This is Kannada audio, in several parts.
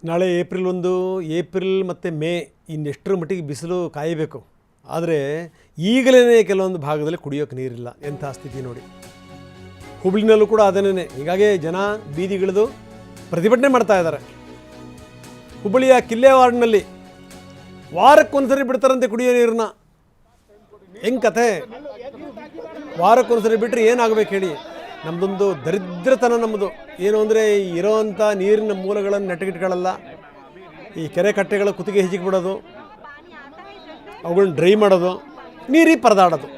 ನಾಳೆ ಏಪ್ರಿಲ್ ಮತ್ತು ಮೇ ಇನ್ನೆಷ್ಟರ ಮಟ್ಟಿಗೆ ಬಿಸಿಲು ಕಾಯಬೇಕು. ಆದರೆ ಈಗಲೇ ಕೆಲವೊಂದು ಭಾಗದಲ್ಲಿ ಕುಡಿಯೋಕ್ಕೆ ನೀರಿಲ್ಲ. ಎಂಥ ಸ್ಥಿತಿ ನೋಡಿ. ಹುಬ್ಳಿನಲ್ಲೂ ಕೂಡ ಅದನ್ನೇ. ಹೀಗಾಗಿ ಜನ ಬೀದಿಗಿಳಿದು ಪ್ರತಿಭಟನೆ ಮಾಡ್ತಾ ಇದ್ದಾರೆ. ಹುಬ್ಬಳ್ಳಿಯ ಕಿಲ್ಲೆ ವಾರ್ಡ್ನಲ್ಲಿ ವಾರಕ್ಕೊಂದ್ಸರಿ ಬಿಡ್ತಾರಂತೆ ಕುಡಿಯೋ ನೀರನ್ನ. ಹೆಂಗೆ ಕಥೆ? ವಾರಕ್ಕೊಂದ್ಸರಿ ಬಿಟ್ಟರೆ ಏನಾಗಬೇಕು ಹೇಳಿ? ನಮ್ಮದೊಂದು ದರಿದ್ರತನ ನಮ್ಮದು. ಏನು ಅಂದರೆ ಇರೋವಂಥ ನೀರಿನ ಮೂಲಗಳನ್ನು ನೆಟ್ಟಗಿಟ್ಕೊಳ್ಳಲ್ಲ. ಈ ಕೆರೆ ಕಟ್ಟೆಗಳ ಕುತ್ತಿಗೆ ಹೆಚ್ಚಿಗೆ ಬಿಡೋದು, ಅವುಗಳನ್ನ ಡ್ರೈ ಮಾಡೋದು, ನೀರಿಗೆ ಪರದಾಡೋದು.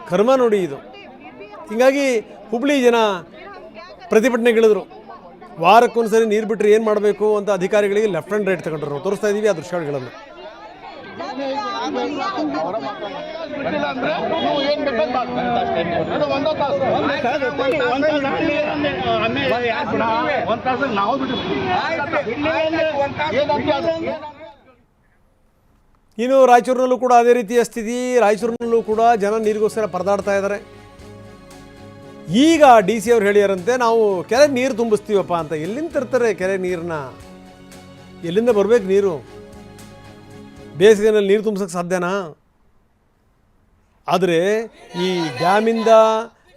ಕರ್ಮ ನೋಡಿ ಇದು. ಹೀಗಾಗಿ ಹುಬ್ಳಿ ಜನ ಪ್ರತಿಭಟನೆಗಿಳಿದ್ರು. ವಾರಕ್ಕೊಂದ್ಸರಿ ನೀರು ಬಿಟ್ಟರೆ ಏನು ಮಾಡಬೇಕು ಅಂತ ಅಧಿಕಾರಿಗಳಿಗೆ ಲೆಫ್ಟ್ ಆ್ಯಂಡ್ ರೈಟ್ ತಗೊಂಡ್ರು. ನಾವು ತೋರಿಸ್ತಾ ಇದ್ದೀವಿ ಆ ದೃಶ್ಯಗಳನ್ನು. ಇನ್ನು ರಾಯಚೂರಿನಲ್ಲೂ ಕೂಡ ಅದೇ ರೀತಿಯ ಸ್ಥಿತಿ. ರಾಯಚೂರಿನಲ್ಲೂ ಕೂಡ ಜನ ನೀರಿಗೋಸ್ಕರ ಪರದಾಡ್ತಾ ಇದ್ದಾರೆ. ಈಗ ಡಿ ಸಿ ಅವ್ರು ಹೇಳಿಯಾರಂತೆ, ನಾವು ಕೆರೆ ನೀರು ತುಂಬಿಸ್ತೀವಪ್ಪ ಅಂತ. ಎಲ್ಲಿಂದ ತರ್ತಾರೆ ಕೆರೆ ನೀರನ್ನ? ಎಲ್ಲಿಂದ ಬರಬೇಕು ನೀರು? ಬೇಸಿಗೆನಲ್ಲಿ ನೀರು ತುಂಬಿಸೋಕ್ಕೆ ಸಾಧ್ಯನಾ? ಆದರೆ ಈ ಡ್ಯಾಮಿಂದ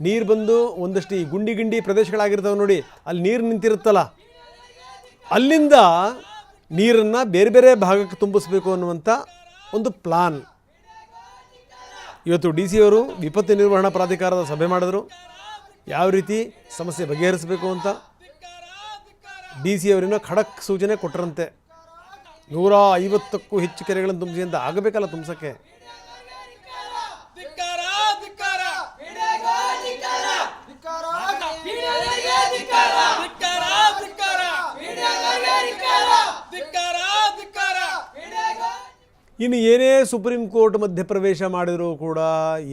ನೀರು ಬಂದು ಒಂದಷ್ಟು ಈ ಗುಂಡಿ ಪ್ರದೇಶಗಳಾಗಿರ್ತವೆ ನೋಡಿ, ಅಲ್ಲಿ ನೀರು ನಿಂತಿರುತ್ತಲ್ಲ, ಅಲ್ಲಿಂದ ನೀರನ್ನು ಬೇರೆ ಬೇರೆ ಭಾಗಕ್ಕೆ ತುಂಬಿಸ್ಬೇಕು ಅನ್ನುವಂಥ ಒಂದು ಪ್ಲಾನ್. ಇವತ್ತು ಡಿ ಸಿ ಅವರು ವಿಪತ್ತು ನಿರ್ವಹಣಾ ಪ್ರಾಧಿಕಾರದ ಸಭೆ ಮಾಡಿದ್ರು. ಯಾವ ರೀತಿ ಸಮಸ್ಯೆ ಬಗೆಹರಿಸಬೇಕು ಅಂತ ಡಿ ಸಿ ಅವರಿನ ಖಡಕ್ ಸೂಚನೆ ಕೊಟ್ಟರಂತೆ. 150ಕ್ಕೂ ಹೆಚ್ಚು ಕೆರೆಗಳನ್ನು ತುಂಬಿಸಿ ಅಂತ ಆಗಬೇಕಲ್ಲ ತುಂಬಿಸೋಕ್ಕೆ. ಇನ್ನು ಏನೇ ಸುಪ್ರೀಂ ಕೋರ್ಟ್ ಮಧ್ಯಪ್ರವೇಶ ಮಾಡಿದರೂ ಕೂಡ,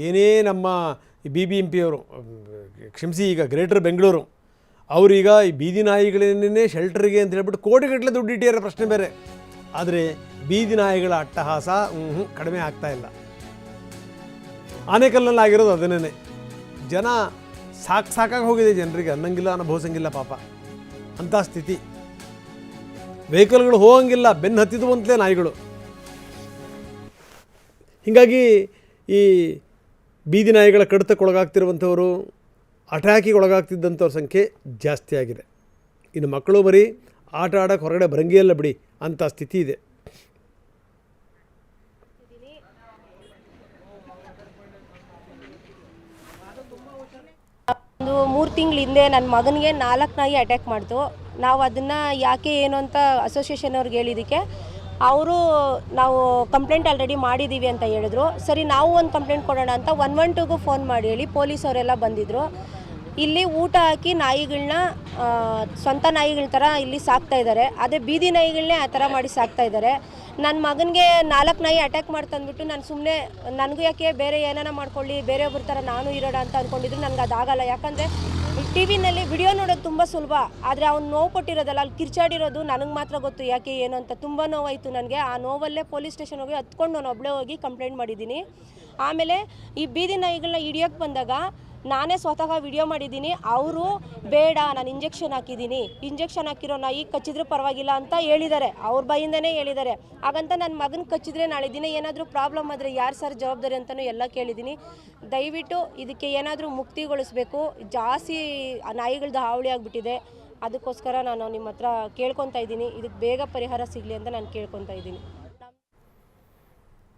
ಏನೇ ನಮ್ಮ BBMP ಅವರು, ಕ್ಷಮಿಸಿ, ಈಗ ಗ್ರೇಟರ್ ಬೆಂಗಳೂರು ಅವರೀಗ ಈ ಬೀದಿ ನಾಯಿಗಳನ್ನೇ ಶೆಲ್ಟರ್ಗೆ ಅಂತ ಹೇಳ್ಬಿಟ್ಟು ಕೋಟಿಗಟ್ಟಲೆ ದುಡ್ಡು ಇಟ್ಟಿರೋ ಪ್ರಶ್ನೆ ಬೇರೆ. ಆದರೆ ಬೀದಿ ನಾಯಿಗಳ ಅಟ್ಟಹಾಸ ಕಡಿಮೆ ಆಗ್ತಾ ಇಲ್ಲ. ಆನೆಕಲ್ಲಲ್ಲಿ ಆಗಿರೋದು ಅದನ್ನೇ. ಜನ ಸಾಕಾಗಿ ಹೋಗಿದೆ. ಜನರಿಗೆ ಅನ್ನಂಗಿಲ್ಲ, ಅನುಭವಿಸಂಗಿಲ್ಲ ಪಾಪ. ಅಂಥ ಸ್ಥಿತಿ. ವೆಹಿಕಲ್ಗಳು ಹೋಗಂಗಿಲ್ಲ, ಬೆನ್ನು ಹತ್ತಿದ್ವು ಅಂತಲೇ ನಾಯಿಗಳು. ಹೀಗಾಗಿ ಈ ಬೀದಿ ನಾಯಿಗಳ ಕಡಿತಕ್ಕೊಳಗಾಗ್ತಿರುವಂಥವರು, ಅಟ್ಯಾಕಿಗೆ ಒಳಗಾಗ್ತಿದ್ದಂಥವ್ರ ಸಂಖ್ಯೆ ಜಾಸ್ತಿ ಆಗಿದೆ. ಇನ್ನು ಮಕ್ಕಳು ಬರೀ ಆಟ ಆಡೋಕ್ಕೆ ಹೊರಗಡೆ ಬರಂಗಿಯಲ್ಲ ಬಿಡಿ, ಅಂಥ ಸ್ಥಿತಿ ಇದೆ. ಒಂದು 3 ತಿಂಗಳ ಹಿಂದೆ ನನ್ನ ಮಗನಿಗೆ 4 ನಾಯಿ ಅಟ್ಯಾಕ್ ಮಾಡ್ತು. ನಾವು ಅದನ್ನು ಯಾಕೆ ಏನು ಅಂತ ಅಸೋಸಿಯೇಷನ್ ಅವ್ರಿಗೆ ಹೇಳಿದ್ದಕ್ಕೆ ಅವರು ನಾವು ಕಂಪ್ಲೇಂಟ್ ಆಲ್ರೆಡಿ ಮಾಡಿದ್ದೀವಿ ಅಂತ ಹೇಳಿದ್ರು. ಸರಿ, ನಾವು ಒಂದು ಕಂಪ್ಲೇಂಟ್ ಕೊಡೋಣ ಅಂತ 112ಗೂ ಫೋನ್ ಮಾಡಿ ಹೇಳಿ ಪೊಲೀಸವರೆಲ್ಲ ಬಂದಿದ್ದರು. ಇಲ್ಲಿ ಊಟ ಹಾಕಿ ನಾಯಿಗಳನ್ನ ಸ್ವಂತ ನಾಯಿಗಳ ಥರ ಇಲ್ಲಿ ಸಾಕ್ತಾ ಇದ್ದಾರೆ. ಅದೇ ಬೀದಿ ನಾಯಿಗಳನ್ನೇ ಆ ಥರ ಮಾಡಿ ಸಾಕ್ತಾ ಇದ್ದಾರೆ. ನನ್ನ ಮಗನಿಗೆ 4 ನಾಯಿ ಅಟ್ಯಾಕ್ ಮಾಡ್ತಂದ್ಬಿಟ್ಟು ನಾನು ಸುಮ್ಮನೆ, ನನಗೂ ಯಾಕೆ ಬೇರೆ ಏನಾನ ಮಾಡ್ಕೊಳ್ಳಿ, ಬೇರೆಯೊಬ್ಬರ ಥರ ನಾನು ಇರೋಣ ಅಂತ ಅಂದ್ಕೊಂಡಿದ್ರು. ನನಗೆ ಅದಾಗಲ್ಲ. ಯಾಕಂದರೆ ಟಿ ವಿನಲ್ಲಿ ವಿಡಿಯೋ ನೋಡೋದು ತುಂಬ ಸುಲಭ, ಆದರೆ ಅವ್ನು ನೋವು ಕೊಟ್ಟಿರೋದಲ್ಲ, ಅಲ್ಲಿ ಕಿರ್ಚಾಡಿರೋದು ನನಗೆ ಮಾತ್ರ ಗೊತ್ತು ಯಾಕೆ ಏನು ಅಂತ. ತುಂಬ ನೋವಾಯಿತು ನನಗೆ. ಆ ನೋವಲ್ಲೇ ಪೊಲೀಸ್ ಸ್ಟೇಷನ್ ಹೋಗಿ ಹತ್ಕೊಂಡು ನಾನು ಒಬ್ಬಳೇ ಹೋಗಿ ಕಂಪ್ಲೇಂಟ್ ಮಾಡಿದ್ದೀನಿ. ಆಮೇಲೆ ಈ ಬೀದಿ ನಾಯಿಗಳನ್ನ ಹಿಡಿಯೋಕ್ಕೆ ಬಂದಾಗ ನಾನೇ ಸ್ವತಃ ವಿಡಿಯೋ ಮಾಡಿದ್ದೀನಿ. ಅವರು ಬೇಡ, ನಾನು ಇಂಜೆಕ್ಷನ್ ಹಾಕಿದ್ದೀನಿ, ಇಂಜೆಕ್ಷನ್ ಹಾಕಿರೋ ನಾಯಿ ಕಚ್ಚಿದ್ರೆ ಪರವಾಗಿಲ್ಲ ಅಂತ ಹೇಳಿದ್ದಾರೆ. ಅವ್ರ ಬಾಯಿಂದನೇ ಹೇಳಿದ್ದಾರೆ. ಹಾಗಂತ ನನ್ನ ಮಗನ ಕಚ್ಚಿದ್ರೆ ನಾಳೆ ದಿನ ಏನಾದರೂ ಪ್ರಾಬ್ಲಮ್ ಆದರೆ ಯಾರು ಸರ್ ಜವಾಬ್ದಾರಿ ಅಂತಲೂ ಎಲ್ಲ ಕೇಳಿದ್ದೀನಿ. ದಯವಿಟ್ಟು ಇದಕ್ಕೆ ಏನಾದರೂ ಮುಕ್ತಿಗೊಳಿಸಬೇಕು. ಜಾಸ್ತಿ ನಾಯಿಗಳದ್ದು ಹಾವಳಿ ಆಗಿಬಿಟ್ಟಿದೆ. ಅದಕ್ಕೋಸ್ಕರ ನಾನು ನಿಮ್ಮ ಹತ್ರ ಕೇಳ್ಕೊತಾ ಇದ್ದೀನಿ, ಇದಕ್ಕೆ ಬೇಗ ಪರಿಹಾರ ಸಿಗಲಿ ಅಂತ ನಾನು ಕೇಳ್ಕೊತಾ ಇದ್ದೀನಿ.